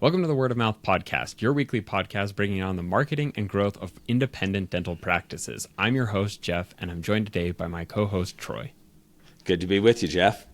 Welcome to the Word of Mouth Podcast, your weekly podcast bringing on the marketing and growth of independent dental practices. I'm your host, Jeff, and I'm joined today by my co-host, Troy. Good to be with you, Jeff.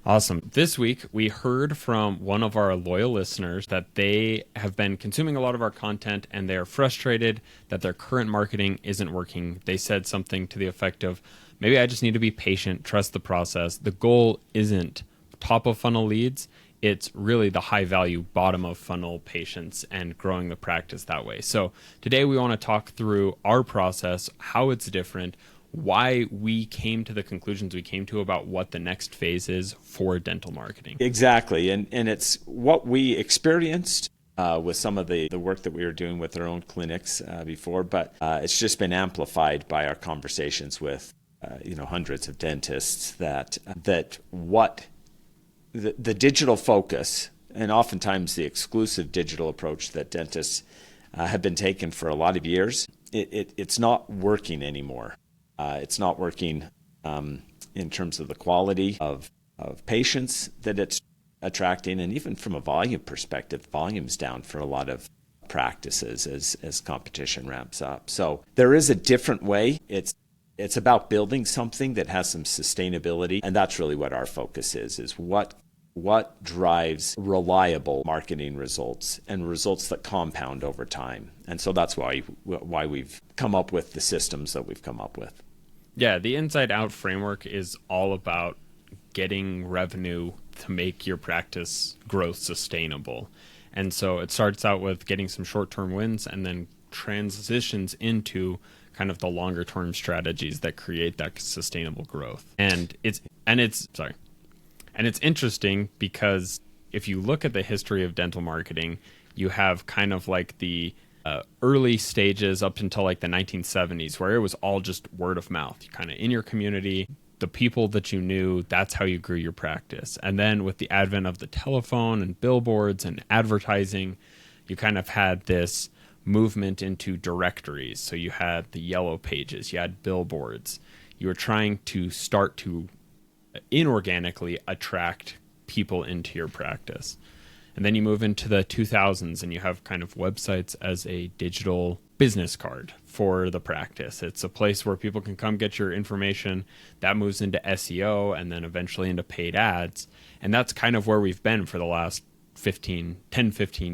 Awesome. This week, we heard from one of our loyal listeners that they have been consuming a lot of our content and they're frustrated that their current marketing isn't working. They said something to the effect of, maybe I just need to be patient, trust the process. The goal isn't top of funnel leads. It's really the high value bottom of funnel patients and growing the practice that way. So today we want to talk through our process, how it's different, why we came to the conclusions we came to about what the next phase is for dental marketing. Exactly. And it's what we experienced with some of the work that we were doing with our own clinics before, but it's just been amplified by our conversations with hundreds of dentists that what the digital focus and oftentimes the exclusive digital approach that dentists have been taking for a lot of years, it's not working anymore. It's not working in terms of the quality of patients that it's attracting, and even from a volume perspective, volume's down for a lot of practices as competition ramps up. So there is a different way. It's about building something that has some sustainability, and that's really what our focus is what drives reliable marketing results and results that compound over time. And so that's why we've come up with the systems that we've come up with. Yeah, the Inside Out framework is all about getting revenue to make your practice growth sustainable. And so it starts out with getting some short-term wins and then transitions into kind of the longer-term strategies that create that sustainable growth. And it's interesting because if you look at the history of dental marketing, you have kind of like the early stages up until like the 1970s where it was all just word of mouth. You kind of in your community, the people that you knew, that's how you grew your practice. And then with the advent of the telephone and billboards and advertising, you kind of had this movement into directories. So you had the yellow pages, you had billboards. You were trying to start to inorganically attract people into your practice. And then you move into the 2000s and you have kind of websites as a digital business card for the practice. It's a place where people can come get your information. That moves into SEO and then eventually into paid ads. And that's kind of where we've been for the last 15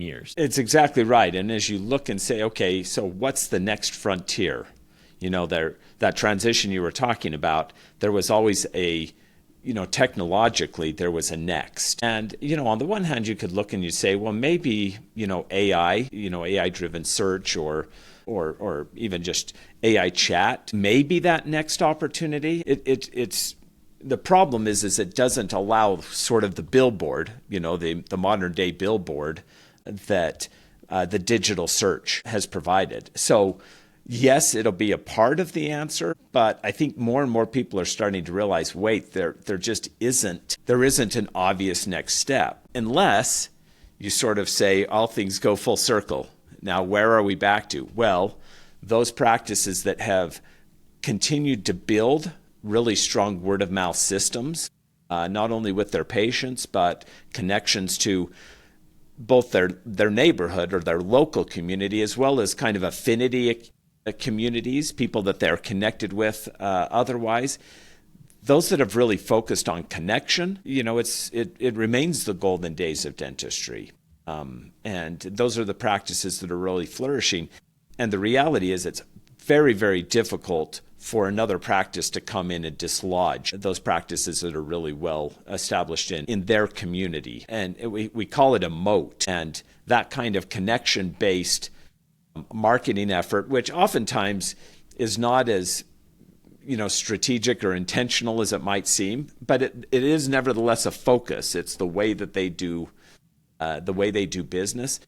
years. It's exactly right. And as you look and say, okay, so what's the next frontier? That transition you were talking about, there was always technologically, there was a next. And, on the one hand, you could look and you say, well, maybe, AI-driven search or even just AI chat, maybe that next opportunity. It's the problem is it doesn't allow sort of the billboard, the modern day billboard that the digital search has provided. So yes, it'll be a part of the answer, but I think more and more people are starting to realize, wait, there isn't an obvious next step unless you sort of say all things go full circle. Now, where are we back to? Well, those practices that have continued to build really strong word of mouth systems, not only with their patients, but connections to both their neighborhood or their local community, as well as kind of affinity communities, people that they're connected with otherwise. Those that have really focused on connection, it remains the golden days of dentistry. And those are the practices that are really flourishing. And the reality is it's very, very difficult for another practice to come in and dislodge those practices that are really well established in their community. And we call it a moat. And that kind of connection-based marketing effort, which oftentimes is not as strategic or intentional as it might seem, but it is nevertheless a focus. It's the way that they do business.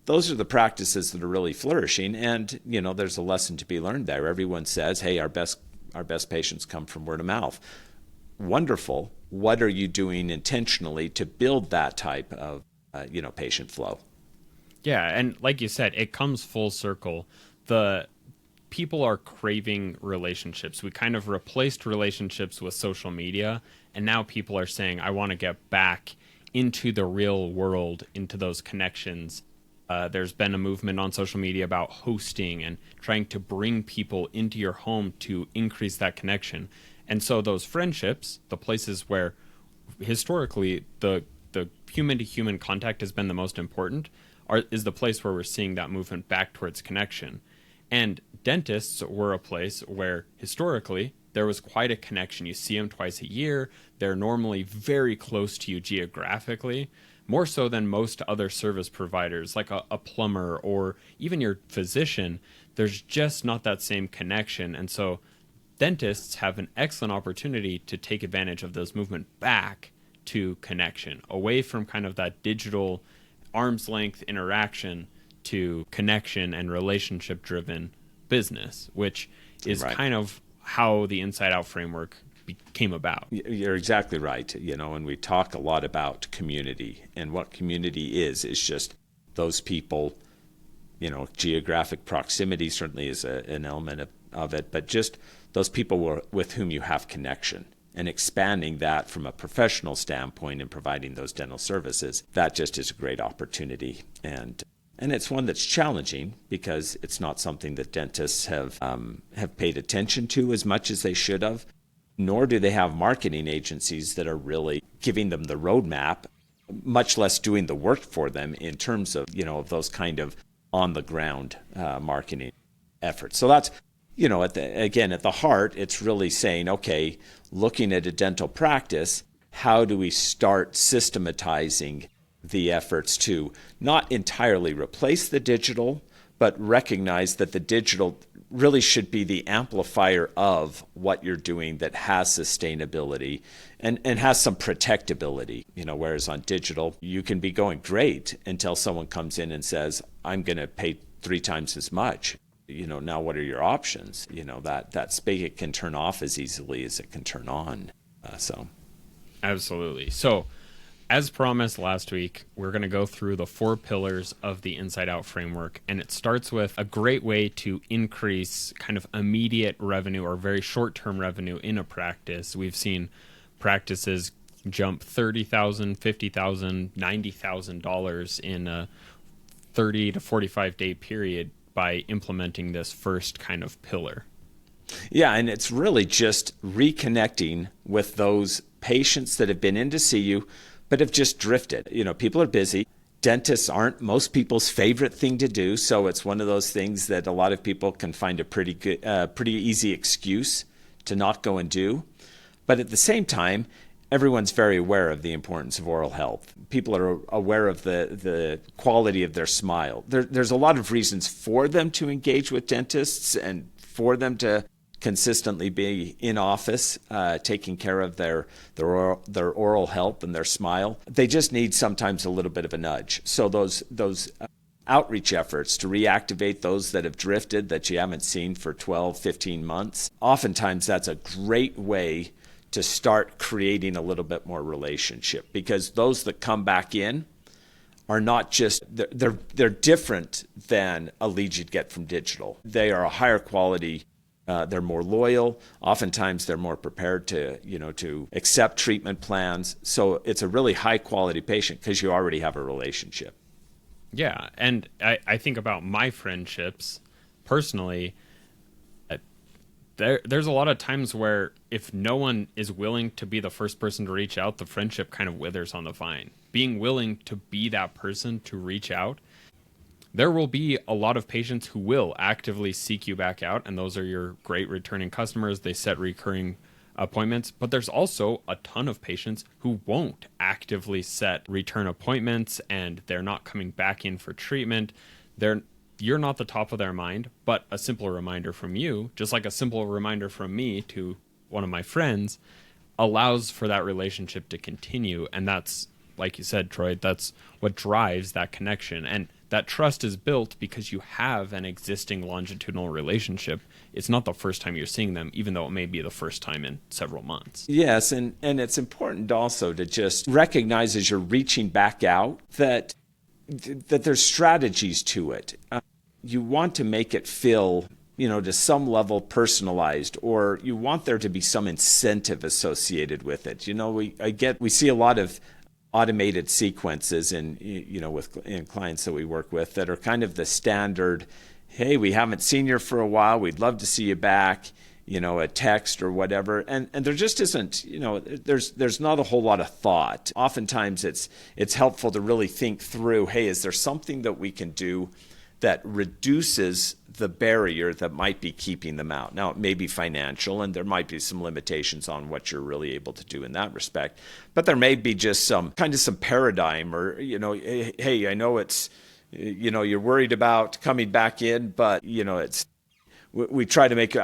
Those are the practices that are really flourishing, and there's a lesson to be learned there. Everyone says, "Hey, our best patients come from word of mouth." Wonderful. What are you doing intentionally to build that type of patient flow? Yeah, and like you said, it comes full circle. The people are craving relationships. We kind of replaced relationships with social media, and now people are saying, I want to get back into the real world, into those connections. There's been a movement on social media about hosting and trying to bring people into your home to increase that connection. And so those friendships, the places where historically the human to human contact has been the most important, is the place where we're seeing that movement back towards connection. And dentists were a place where historically there was quite a connection. You see them twice a year. They're normally very close to you geographically, more so than most other service providers, like a plumber or even your physician. There's just not that same connection. And so dentists have an excellent opportunity to take advantage of this movement back to connection, away from kind of that digital arm's length interaction to connection and relationship driven business, which is Right. kind of how the inside out framework came about. You're exactly right. And we talk a lot about community, and what community is just those people. Geographic proximity certainly is an element of it, but just those people with whom you have connection, and expanding that from a professional standpoint and providing those dental services, that just is a great opportunity. And it's one that's challenging because it's not something that dentists have paid attention to as much as they should have, nor do they have marketing agencies that are really giving them the roadmap, much less doing the work for them in terms of, of those kind of on the ground marketing efforts. So that's, at the heart, it's really saying, okay, looking at a dental practice, how do we start systematizing the efforts to not entirely replace the digital, but recognize that the digital really should be the amplifier of what you're doing that has sustainability and has some protectability, whereas on digital, you can be going great until someone comes in and says, I'm going to pay 3 times as much. Now what are your options? That spigot can turn off as easily as it can turn on. Absolutely. So, as promised last week, we're going to go through the 4 pillars of the Inside Out framework, and it starts with a great way to increase kind of immediate revenue or very short-term revenue in a practice. We've seen practices jump $30,000, $50,000, $90,000 in a 30 to 45 day period by implementing this first kind of pillar. Yeah, and it's really just reconnecting with those patients that have been in to see you but have just drifted. People are busy. Dentists aren't most people's favorite thing to do, so it's one of those things that a lot of people can find a pretty easy excuse to not go and do. But at the same time, everyone's very aware of the importance of oral health. People are aware of the quality of their smile. There's a lot of reasons for them to engage with dentists and for them to consistently be in office, taking care of their oral health and their smile. They just need sometimes a little bit of a nudge. So those outreach efforts to reactivate those that have drifted that you haven't seen for 12, 15 months, oftentimes that's a great way to start creating a little bit more relationship, because those that come back in are not just, they're different than a lead you'd get from digital. They are a higher quality. They're more loyal. Oftentimes, they're more prepared to accept treatment plans. So it's a really high quality patient because you already have a relationship. Yeah, and I think about my friendships personally. There's a lot of times where if no one is willing to be the first person to reach out, the friendship kind of withers on the vine. Being willing to be that person to reach out, there will be a lot of patients who will actively seek you back out, and those are your great returning customers. They set recurring appointments, but there's also a ton of patients who won't actively set return appointments, and they're not coming back in for treatment. You're not the top of their mind, but a simple reminder from you, just like a simple reminder from me to one of my friends, allows for that relationship to continue. And that's, like you said, Troy, that's what drives that connection. And that trust is built because you have an existing longitudinal relationship. It's not the first time you're seeing them, even though it may be the first time in several months. Yes, and it's important also to just recognize as you're reaching back out that there's strategies to it. You want to make it feel, to some level personalized, or you want there to be some incentive associated with it. We see a lot of automated sequences in clients that we work with that are kind of the standard, hey, we haven't seen you for a while, we'd love to see you back, a text or whatever. And there just isn't, there's not a whole lot of thought. Oftentimes it's helpful to really think through, hey, is there something that we can do that reduces the barrier that might be keeping them out? Now, it may be financial, and there might be some limitations on what you're really able to do in that respect. But there may be just some paradigm, or, hey, I know it's, you're worried about coming back in, but, we try to make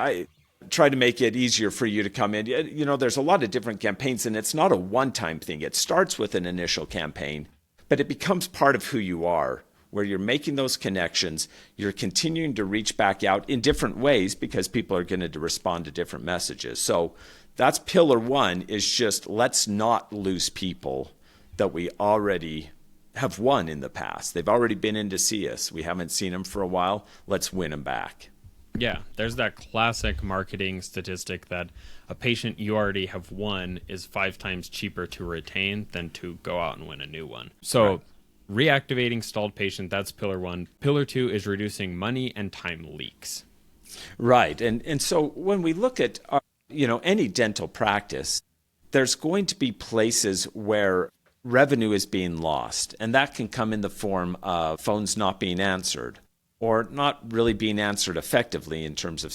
it easier for you to come in. There's a lot of different campaigns, and it's not a one-time thing. It starts with an initial campaign, but it becomes part of who you are, where you're making those connections, you're continuing to reach back out in different ways because people are going to respond to different messages. So that's pillar one, is just let's not lose people that we already have won in the past. They've already been in to see us. We haven't seen them for a while. Let's win them back. Yeah, there's that classic marketing statistic that a patient you already have won is 5 times cheaper to retain than to go out and win a new one. So right. Reactivating stalled patient, that's pillar one. Pillar two is reducing money and time leaks. Right. And so when we look at any dental practice, there's going to be places where revenue is being lost. And that can come in the form of phones not being answered, or not really being answered effectively in terms of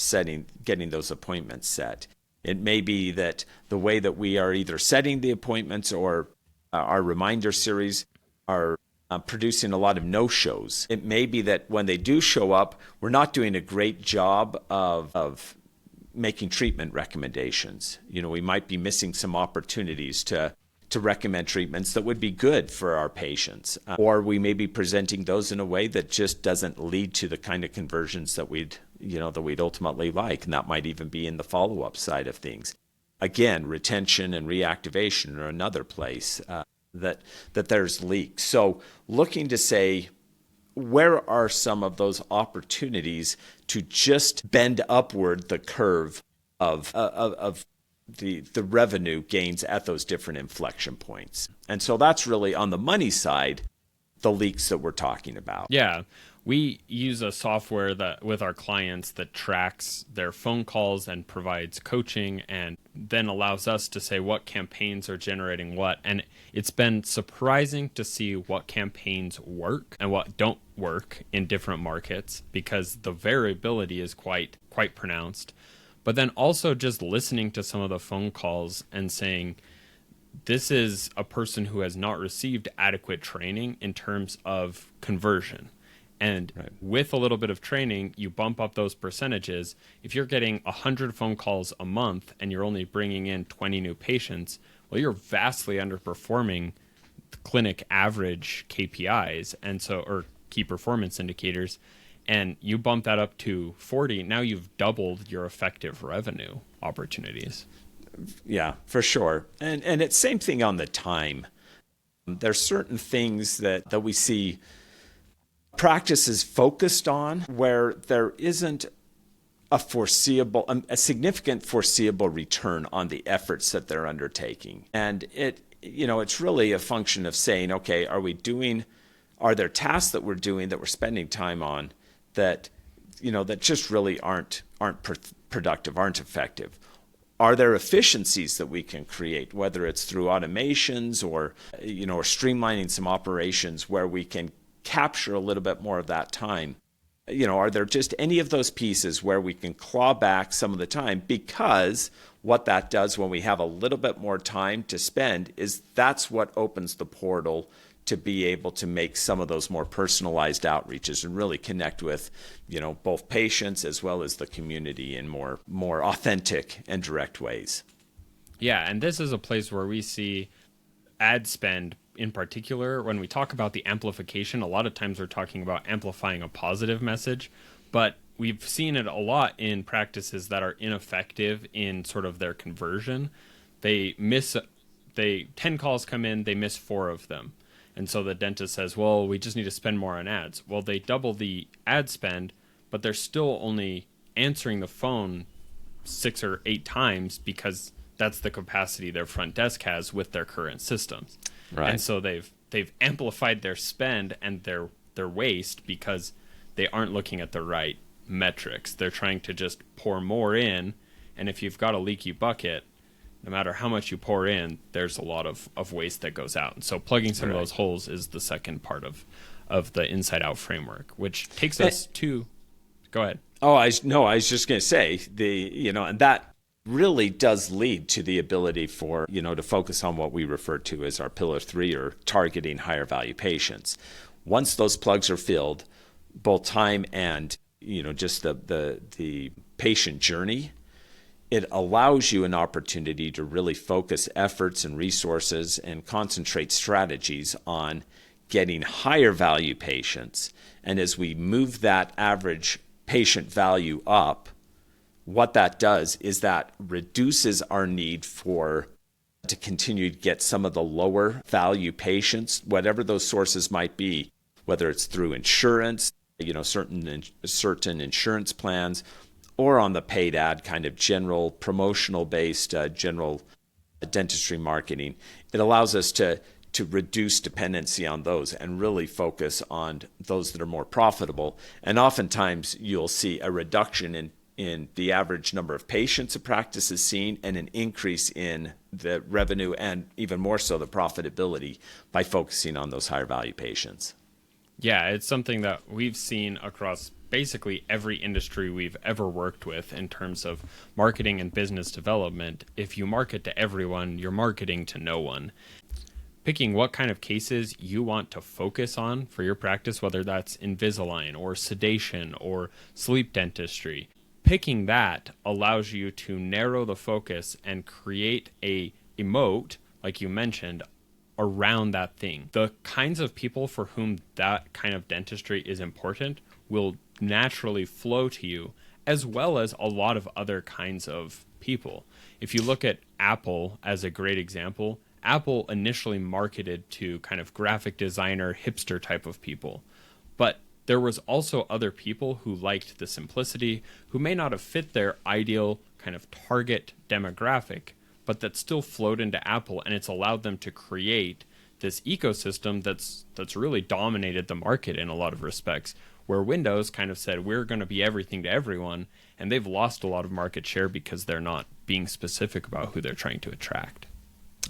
getting those appointments set. It may be that the way that we are either setting the appointments or our reminder series are producing a lot of no-shows. It may be that when they do show up, we're not doing a great job of making treatment recommendations. We might be missing some opportunities to recommend treatments that would be good for our patients. Or we may be presenting those in a way that just doesn't lead to the kind of conversions that we'd ultimately like. And that might even be in the follow-up side of things. Again, retention and reactivation are another place that there's leaks. So looking to say, where are some of those opportunities to just bend upward the curve of the revenue gains at those different inflection points? And so that's really on the money side, the leaks that we're talking about. Yeah. We use a software that with our clients that tracks their phone calls and provides coaching, and then allows us to say what campaigns are generating what. And it's been surprising to see what campaigns work and what don't work in different markets, because the variability is quite pronounced. But then also just listening to some of the phone calls and saying, this is a person who has not received adequate training in terms of conversion. And right. With a little bit of training, you bump up those percentages. If you're getting 100 phone calls a month and you're only bringing in 20 new patients, well, you're vastly underperforming the clinic average KPIs, or key performance indicators. And you bump that up to 40, now you've doubled your effective revenue opportunities. Yeah, for sure. And it's same thing on the time. There's certain things that we see practices focused on where there isn't a significant foreseeable return on the efforts that they're undertaking. And it's really a function of saying, okay, are there tasks that we're doing that we're spending time on that just really aren't productive, aren't effective? Are there efficiencies that we can create, whether it's through automations or streamlining some operations where we can capture a little bit more of that time? Are there just any of those pieces where we can claw back some of the time? Because what that does when we have a little bit more time to spend is that's what opens the portal to be able to make some of those more personalized outreaches and really connect with, both patients as well as the community in more authentic and direct ways. Yeah, and this is a place where we see ad spend in particular. When we talk about the amplification, a lot of times we're talking about amplifying a positive message, but we've seen it a lot in practices that are ineffective in sort of their conversion. 10 calls come in, they miss 4 of them. And so the dentist says, well, we just need to spend more on ads. Well, they double the ad spend, but they're still only answering the phone 6 or 8 times because that's the capacity their front desk has with their current systems. And Right. so they've amplified their spend and their waste because they aren't looking at the right metrics. They're trying to just pour more in, and if you've got a leaky bucket, no matter how much you pour in, there's a lot of waste that goes out. And so plugging some of Right. those holes is the second part of the inside out framework, which takes Eh, us to, go ahead. Oh, I was just going to say and that really does lead to the ability for, to focus on what we refer to as our pillar 3, or targeting higher value patients. Once those plugs are filled, both time and, just the patient journey, it allows you an opportunity to really focus efforts and resources and concentrate strategies on getting higher value patients. And as we move that average patient value up, what that does is that reduces our need for to continue to get some of the lower value patients, whatever those sources might be, whether it's through insurance, certain insurance plans, or on the paid ad kind of general promotional based general dentistry marketing. It allows us to reduce dependency on those and really focus on those that are more profitable. And oftentimes you'll see a reduction in the average number of patients a practice is seeing, and an increase in the revenue, and even more so the profitability, by focusing on those higher value patients. Yeah, it's something that we've seen across basically every industry we've ever worked with in terms of marketing and business development. If you market to everyone, you're marketing to no one. Picking what kind of cases you want to focus on for your practice, whether that's Invisalign or sedation or sleep dentistry, picking that allows you to narrow the focus and create a moat, like you mentioned, around that thing. The kinds of people for whom that kind of dentistry is important will naturally flow to you, as well as a lot of other kinds of people. If you look at Apple as a great example, Apple initially marketed to kind of graphic designer, hipster type of people. But there was also other people who liked the simplicity, who may not have fit their ideal kind of target demographic, but that still flowed into Apple, and it's allowed them to create this ecosystem that's really dominated the market in a lot of respects, where Windows kind of said, we're going to be everything to everyone, and they've lost a lot of market share because they're not being specific about who they're trying to attract.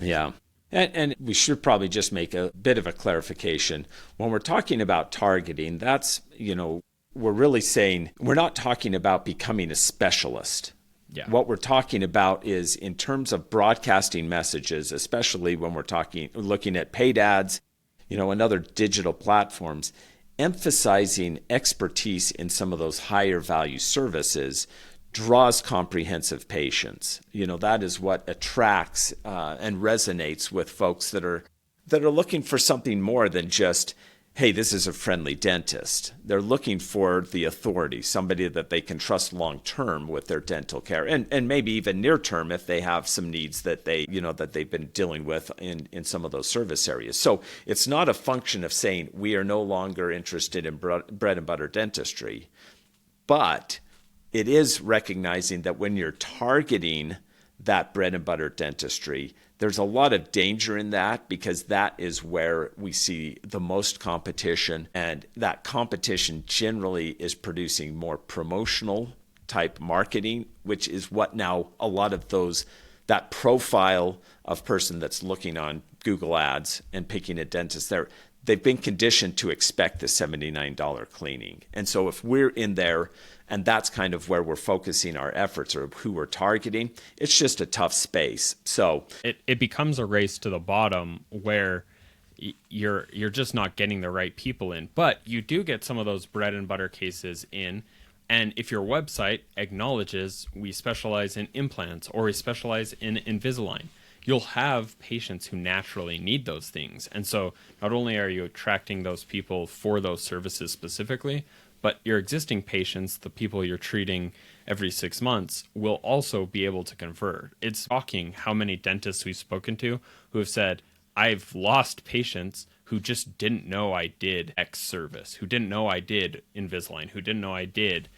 Yeah. And we should probably just make a bit of a clarification. When we're talking about targeting, that's, we're really saying we're not talking about becoming a specialist. Yeah. What we're talking about is in terms of broadcasting messages, especially when we're looking at paid ads, and other digital platforms, emphasizing expertise in some of those higher value services draws comprehensive patients. That is what attracts and resonates with folks that are looking for something more than just, hey, this is a friendly dentist. They're looking for the authority, somebody that they can trust long term with their dental care, and maybe even near term if they have some needs that that they've been dealing with in some of those service areas. So it's not a function of saying we are no longer interested in bread and butter dentistry, but it is recognizing that when you're targeting that bread and butter dentistry, there's a lot of danger in that, because that is where we see the most competition, and that competition generally is producing more promotional type marketing, which is what now a lot of that profile of person that's looking on Google Ads and picking a dentist there, they've been conditioned to expect the $79 cleaning. And so if we're in there, and that's kind of where we're focusing our efforts, or who we're targeting, it's just a tough space. So it becomes a race to the bottom where you're just not getting the right people in. But you do get some of those bread and butter cases in. And if your website acknowledges we specialize in implants or we specialize in Invisalign, you'll have patients who naturally need those things. And so not only are you attracting those people for those services specifically, but your existing patients, the people you're treating every 6 months, will also be able to convert. It's shocking how many dentists we've spoken to who have said, I've lost patients who just didn't know I did X service, who didn't know I did Invisalign, who didn't know I did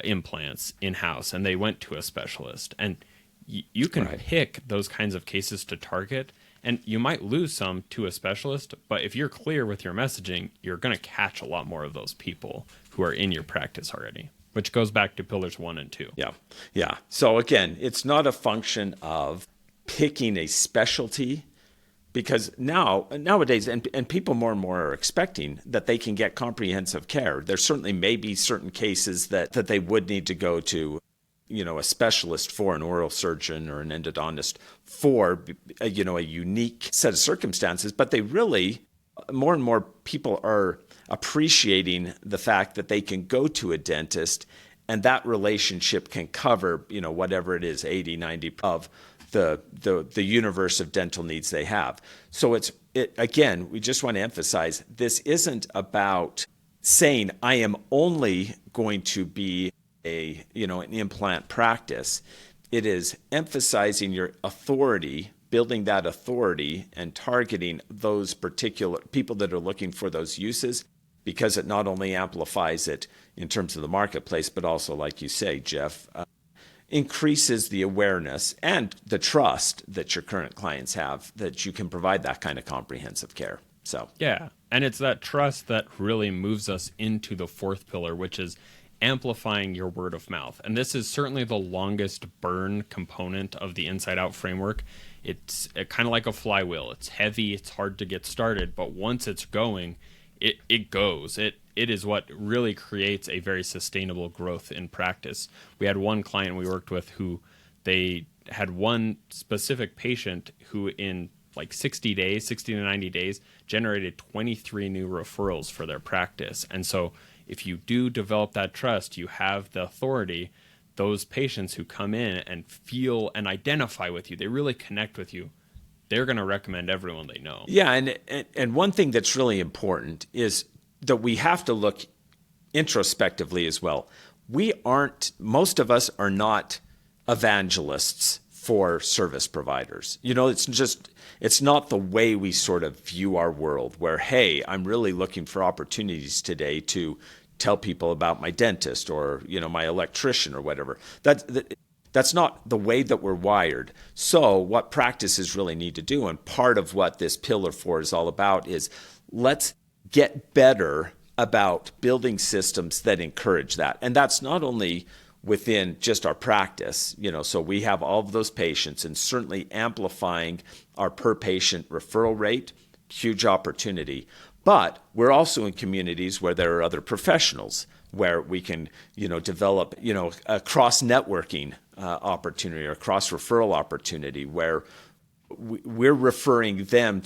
implants in-house, and they went to a specialist. And you can Right. pick those kinds of cases to target, And you might lose some to a specialist, but if you're clear with your messaging, you're going to catch a lot more of those people who are in your practice already, which goes back to pillars 1 and 2. Yeah. Yeah. So again, it's not a function of picking a specialty, because nowadays, and people more and more are expecting that they can get comprehensive care. There certainly may be certain cases that they would need to go to, a specialist for an oral surgeon or an endodontist for, a unique set of circumstances. But they really, more and more people are appreciating the fact that they can go to a dentist and that relationship can cover, whatever it is, 80, 90 of the universe of dental needs they have. So again, we just want to emphasize, this isn't about saying I am only going to be an implant practice. It is emphasizing your authority, building that authority and targeting those particular people that are looking for those uses, because it not only amplifies it in terms of the marketplace, but also, like you say, Jeff, increases the awareness and the trust that your current clients have that you can provide that kind of comprehensive care. So yeah, and it's that trust that really moves us into the 4th pillar, which is amplifying your word of mouth. And this is certainly the longest burn component of the Inside Out framework. It's kind of like a flywheel. It's heavy, it's hard to get started, but once it's going, it goes. It is what really creates a very sustainable growth in practice. We had one client we worked with who they had one specific patient who in like 60 to 90 days generated 23 new referrals for their practice. And so if you do develop that trust, you have the authority, those patients who come in and feel and identify with you, they really connect with you, they're going to recommend everyone they know. Yeah, and one thing that's really important is that we have to look introspectively as well. Most of us are not evangelists for service providers. It's not the way we sort of view our world, where, hey, I'm really looking for opportunities today to tell people about my dentist or, my electrician or whatever. That's not the way that we're wired. So what practices really need to do, and part of what this Pillar 4 is all about, is let's get better about building systems that encourage that. And that's not only within just our practice, so we have all of those patients, and certainly amplifying our per patient referral rate, huge opportunity. But we're also in communities where there are other professionals, where we can, develop, a cross-networking opportunity or a cross-referral opportunity, where we're referring them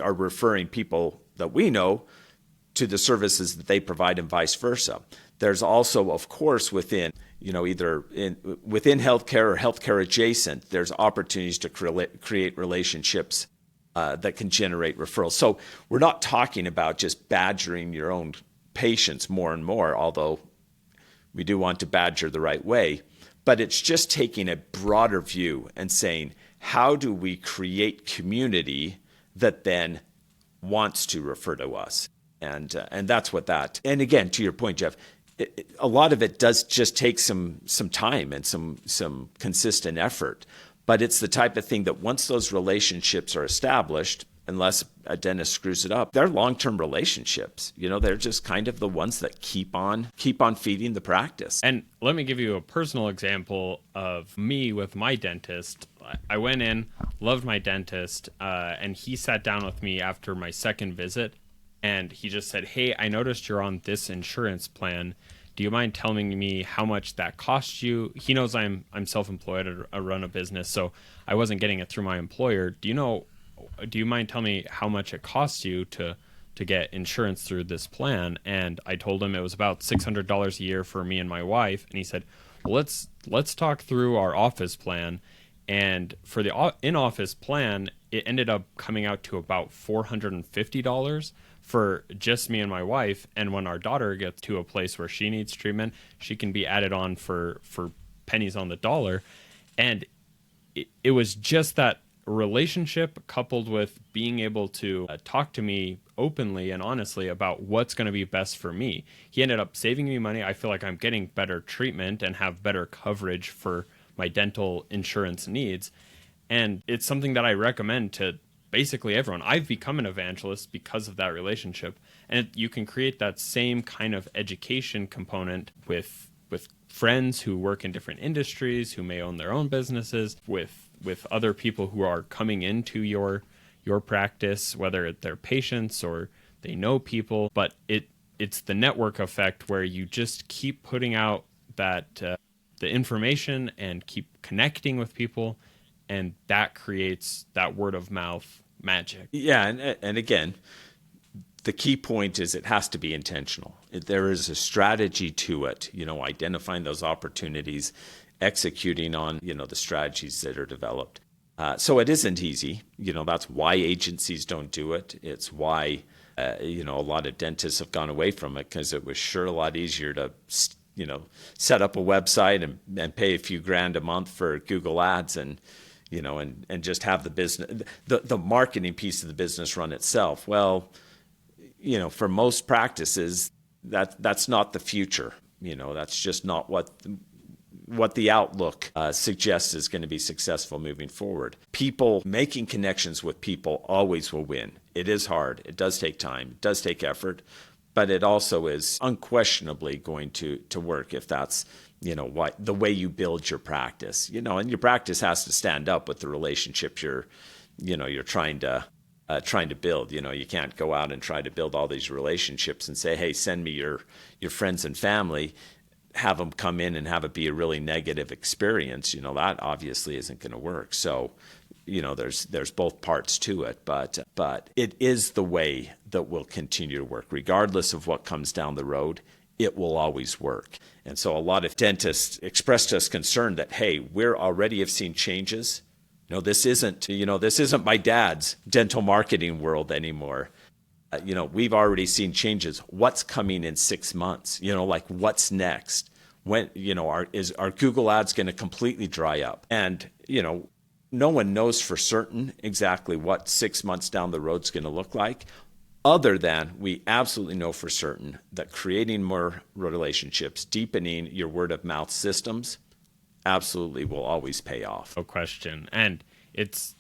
are referring people that we know to the services that they provide, and vice versa. There's also, of course, within healthcare or healthcare adjacent, there's opportunities to create relationships that can generate referrals. So we're not talking about just badgering your own patients more and more, although we do want to badger the right way. But it's just taking a broader view and saying, how do we create community that then wants to refer to us? And that's what that. And again, to your point, Jeff, a lot of it does just take some time and some consistent effort. But it's the type of thing that once those relationships are established, unless a dentist screws it up, they're long-term relationships. They're just kind of the ones that keep on feeding the practice. And let me give you a personal example of me with my dentist. I went in, loved my dentist, and he sat down with me after my second visit, and he just said, "Hey, I noticed you're on this insurance plan. Do you mind telling me how much that costs you?" He knows I'm self-employed. I run a business, so I wasn't getting it through my employer. Do you mind telling me how much it costs you to get insurance through this plan? And I told him it was about $600 a year for me and my wife. And he said, well, let's talk through our office plan. And for the in-office plan, it ended up coming out to about $450 for just me and my wife. And when our daughter gets to a place where she needs treatment, she can be added on for pennies on the dollar. And it was just that relationship coupled with being able to talk to me openly and honestly about what's going to be best for me. He ended up saving me money. I feel like I'm getting better treatment and have better coverage for my dental insurance needs. And it's something that I recommend to basically everyone. I've become an evangelist because of that relationship. And you can create that same kind of education component with friends who work in different industries, who may own their own businesses, with other people who are coming into your practice, whether they're patients or they know people. But it's the network effect where you just keep putting out that the information and keep connecting with people, and that creates that word of mouth magic. Yeah, and again, the key point is it has to be intentional. There is a strategy to it, identifying those opportunities, executing on, the strategies that are developed. So it isn't easy. That's why agencies don't do it. It's why, a lot of dentists have gone away from it, because it was sure a lot easier to, set up a website and pay a few grand a month for Google Ads and just have the business, the marketing piece of the business run itself. Well, for most practices, that's not the future. That's just not what the outlook suggests is going to be successful moving forward. People making connections with people always will win. It is hard. It does take time. It does take effort, but it also is unquestionably going to work if that's the way you build your practice. And your practice has to stand up with the relationship you're trying to build. You can't go out and try to build all these relationships and say, hey, send me your friends and family, have them come in and have it be a really negative experience. That obviously isn't going to work. So, there's both parts to it, but it is the way that will continue to work. Regardless of what comes down the road, it will always work. And so a lot of dentists expressed us concern that, hey, we're already have seen changes. This isn't my dad's dental marketing world anymore. We've already seen changes. What's coming in 6 months? What's next? When, are Google Ads going to completely dry up? And, no one knows for certain exactly what 6 months down the road is going to look like, other than we absolutely know for certain that creating more relationships, deepening your word of mouth systems, absolutely will always pay off. No question. And it's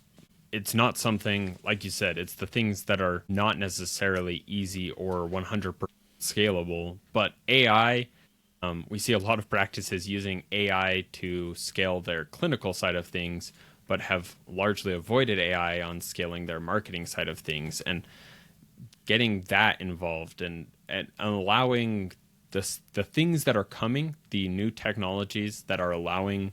not something, like you said, it's the things that are not necessarily easy or 100% scalable. But AI, we see a lot of practices using AI to scale their clinical side of things, but have largely avoided AI on scaling their marketing side of things. And getting that involved and allowing the things that are coming, the new technologies that are allowing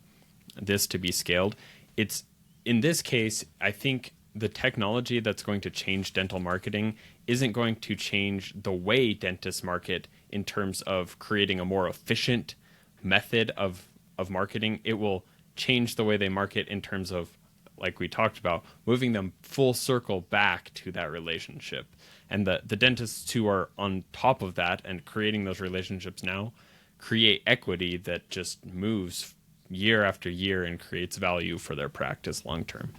this to be scaled. It's, in this case, I think the technology that's going to change dental marketing isn't going to change the way dentists market in terms of creating a more efficient method of marketing. It will change the way they market in terms of, like we talked about, moving them full circle back to that relationship. And the dentists who are on top of that and creating those relationships now create equity that just moves year after year and creates value for their practice long term.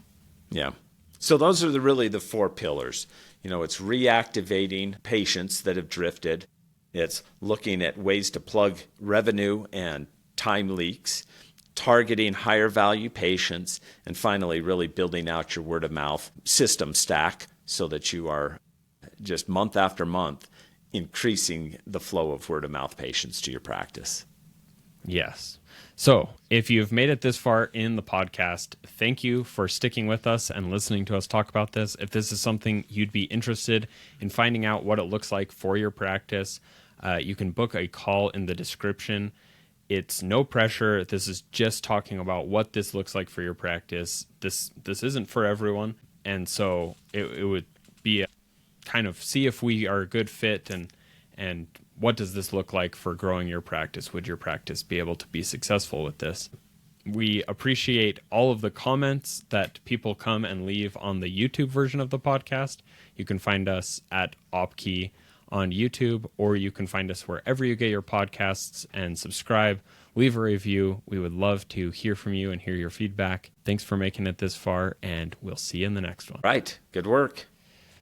Yeah. So those are really the 4 pillars. It's reactivating patients that have drifted. It's looking at ways to plug revenue and time leaks, targeting higher value patients, and finally really building out your word of mouth system stack so that you are just month after month increasing the flow of word of mouth patients to your practice. Yes. So if you've made it this far in the podcast, thank you for sticking with us and listening to us talk about this. If this is something you'd be interested in finding out what it looks like for your practice, you can book a call in the description. It's no pressure. This is just talking about what this looks like for your practice. This isn't for everyone. And so it would be a kind of see if we are a good fit and what does this look like for growing your practice? Would your practice be able to be successful with this? We appreciate all of the comments that people come and leave on the YouTube version of the podcast. You can find us at OpKey on YouTube, or you can find us wherever you get your podcasts and subscribe. Leave a review. We would love to hear from you and hear your feedback. Thanks for making it this far, and we'll see you in the next one. Right. Good work.